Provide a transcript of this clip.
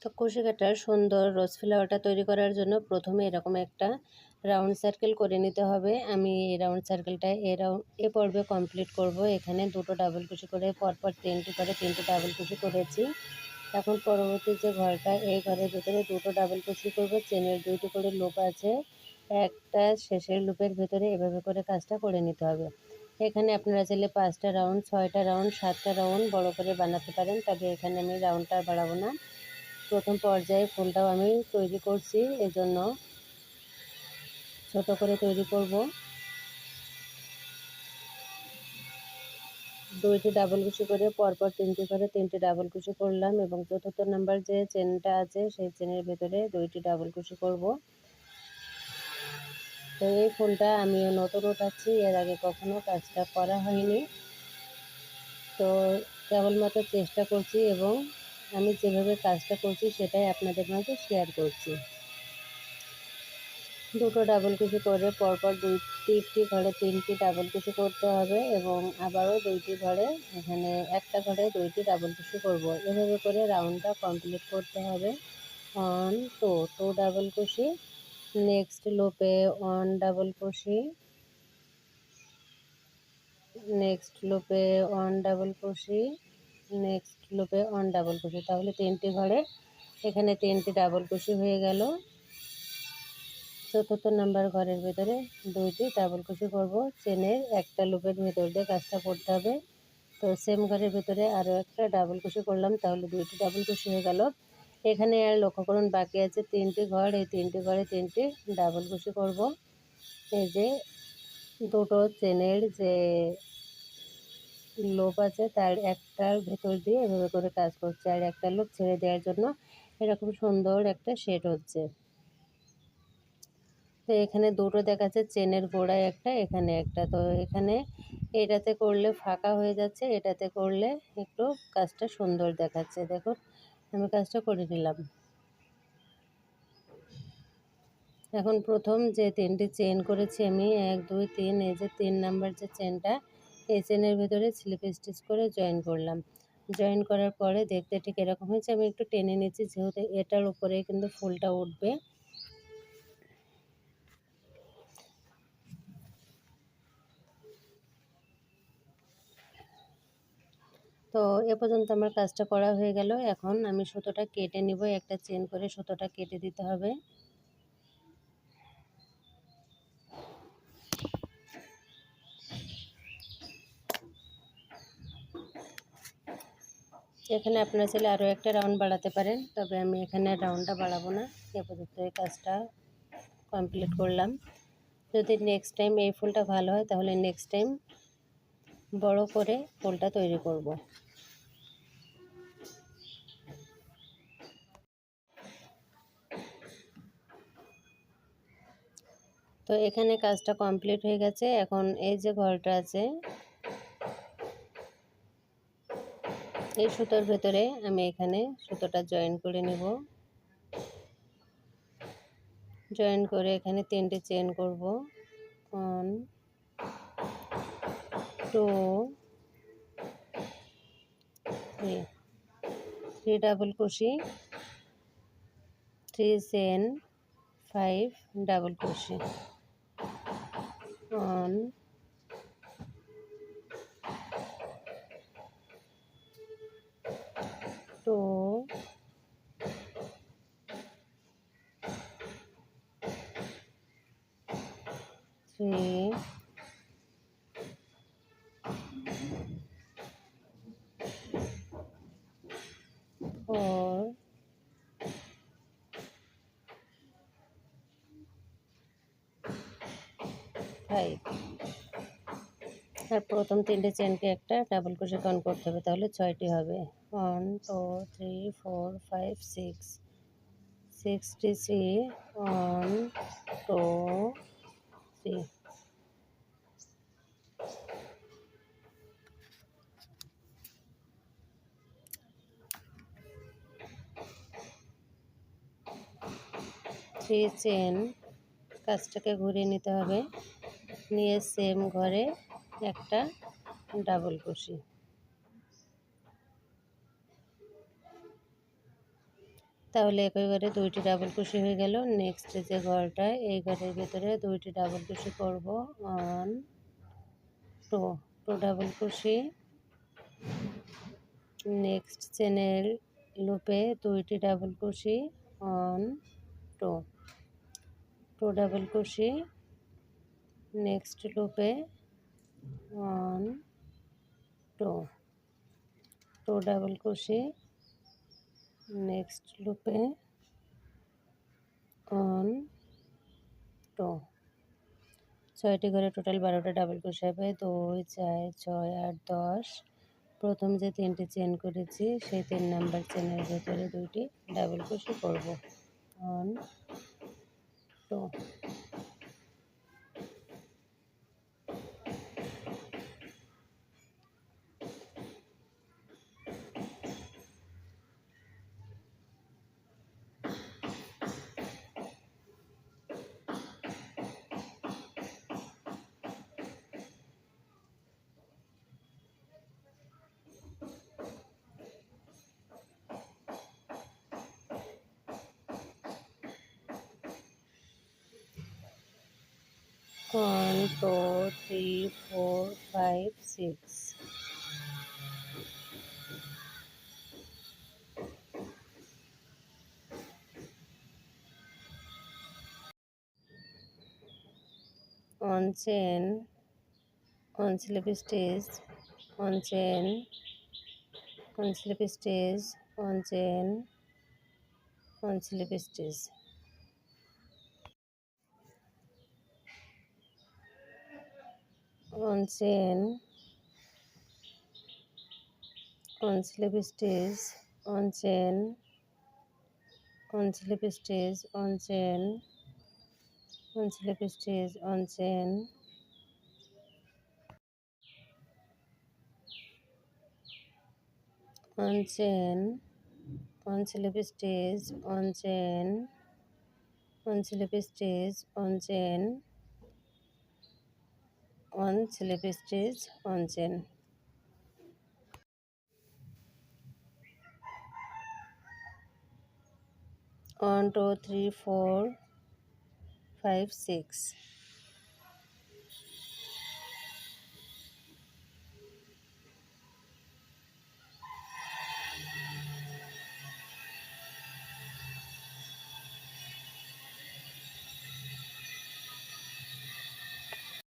তো কুশি কাটার সুন্দর রোজ ফ্লাওয়ারটা তৈরি করার জন্য প্রথমে এরকম একটা রাউন্ড সার্কেল করে নিতে হবে। আমি এই রাউন্ড সার্কেলটা এ পর্বে কমপ্লিট করব। এখানে দুটো ডাবল কুশি করে পরপর তিনটে ডাবল কুশি করেছি। এখন পরবর্তী যে ঘরটা, এই ঘরের ভিতরে দুটো ডাবল কুশি করব। চেনের দুইটি করে লুপ আছে, একটা শেষের লুপের ভিতরে এভাবে করে কাজটা করে নিতে হবে। এখানে আপনারা চাইলে 5টা রাউন্ড, 6টা রাউন্ড, 7টা রাউন্ড বড় করে বানাতে পারেন, তবে এখানে আমি রাউন্ডটা বাড়াবো না। প্রথম পর্যায়ে ফুলটাও আমি তৈরি করছি, এজন্য ছোট করে তৈরি করব। দুইটি ডাবল কুশি করে পরপর তিনটি ডাবল কুশি করলাম এবং চতুর্থ নাম্বার যে চেনটা আছে সেই চেনের ভেতরে দুইটি ডাবল কুশি করব। তো এই ফুলটা আমিও নতুন উঠাচ্ছি, এর আগে কখনো কাজটা করা হয়নি। তো কেবলমাত্র চেষ্টা করছি এবং আমি যেভাবে কাজটা করছি সেটাই আপনাদের মাঝে শেয়ার করছি। দুটো ডাবল কুশি করে পরপর তিনটি ঘরে তিনটি ডাবল কুশি করতে হবে এবং আবারও দুইটি ঘরে, এখানে একটা ঘরে দুইটি ডাবল কুশি করব। এভাবে করে রাউন্ডটা কমপ্লিট করতে হবে। টু ডাবল কুশি, নেক্সট লুপে 1 ডাবল কুশি, নেক্সট লুপে 1 ডাবল কুশি, নেক্সট লুপে 1 ডাবল কুশি। তাহলে তিনটি ঘরে এখানে তিনটি ডাবল কুশি হয়ে গেল। চতুর্থ নাম্বার ঘরের ভিতরে দুইটি ডাবল কুশি করব। চেনের একটা লুপের ভিতর দিয়ে কাজটা করতে হবে। তো সেম ঘরের ভিতরে আরও একটা ডাবল কুশি করলাম, তাহলে দুইটি ডাবল কুশি হয়ে গেল। এখানে আর লক্ষ্য করুন বাকি আছে তিনটি ঘর, এই তিনটি ঘরে তিনটি ডাবল কুশি করব। এই যে দুটো চেনের যে লুপ আছে তার একটার ভেতর দিয়ে এভাবে করে কাজ করছে, আর একটা লুপ ছেড়ে দেওয়ার জন্য এরকম সুন্দর একটা শেড হচ্ছে। তো এখানে দুটো দেখাচ্ছে, চেনের গোড়ায় একটা, এখানে একটা। তো এখানে এটাতে করলে ফাঁকা হয়ে যাচ্ছে, এটাতে করলে একটু কাজটা সুন্দর দেখাচ্ছে। দেখুন আমি কাজটা করে নিলাম। এখন প্রথম যে তিনটি চেন করেছি আমি 1 2 3, এই যে 3 নাম্বার যে চেনটা, এই চেনের ভিতরে স্লিপ স্টিচ করে জয়েন করলাম। জয়েন করার পরে দেখতে ঠিক এরকম হয়েছে। আমি একটু টেনে নিচ্ছি, যেহেতু এটার উপরে কিন্তু ফুলটা উঠবে। তো এ পর্যন্ত আমার কাজটা করা হয়ে গেল। এখন আমি সুতোটা কেটে নিব, একটা চেন করে সুতোটা কেটে দিতে হবে। এখানে আপনারা চাইলে আরও একটা রাউন্ড বাড়াতে পারেন, তবে আমি এখানে রাউন্ডটা বাড়াবো না। এ পর্যন্ত এই কাজটা কমপ্লিট করলাম। যদি নেক্সট টাইম এই ফুলটা ভালো হয় তাহলে নেক্সট টাইম বড় করে ফুলটা তৈরি করব। তো এখানে কাজটা কমপ্লিট হয়ে গেছে। এখন এই যে ঘরটা আছে, এই সুতোর ভেতরে আমি এখানে সুতোটা জয়েন করে নেব। জয়েন করে এখানে তিনটে চেন করব। 1 2 3, 3 ডাবল কুশি, 3 চেন, 5 ডাবল কুশি। 1 2 3 4 5। আর প্রথম তিনটে চেনকে একটা ডাবল কুশি কাউন্ট করতে হবে, তাহলে 6টি হবে। 1 2 3 4 5 6, 63, 1 2 3। চেন, কাজটাকে ঘুরিয়ে নিতে হবে, নিয়ে সেম ঘরে একটা ডাবল কুশি। তাহলে একইবারে 2টি ডাবল কুশি হয়ে গেল। নেক্সট যে ঘরটা, এই ঘরের ভিতরে 2টি ডাবল কুশি করব। 1 2 ডাবল কুশি। নেক্সট চেনের লুপে 2টি ডাবল কুশি। 1 2 ডাবল কুশি। নেক্সট লুপে 1 2 ডাবল কুশি। নেক্সট লুপে 1 2 6টি ঘরে টোটাল 12টা ডাবল ক্রোশে হবে। 2 4 6 8 10। প্রথম যে 3টি চেন করেছি সেই 3 নাম্বার চেনের ভেতরে 2টি ডাবল ক্রোশে করব। 1 2 1 2 3 4 5 6। on chain, on slip stitch, on chain, on slip stitch, on chain, on slip stitch, on chain, on slip stitch, on chain, on slip stitch, on chain, on slip stitch, on chain, on chain, on slip stitch, on chain, on slip stitch, on chain, on slip stitch, on chain। 1 2 3 4 5 6।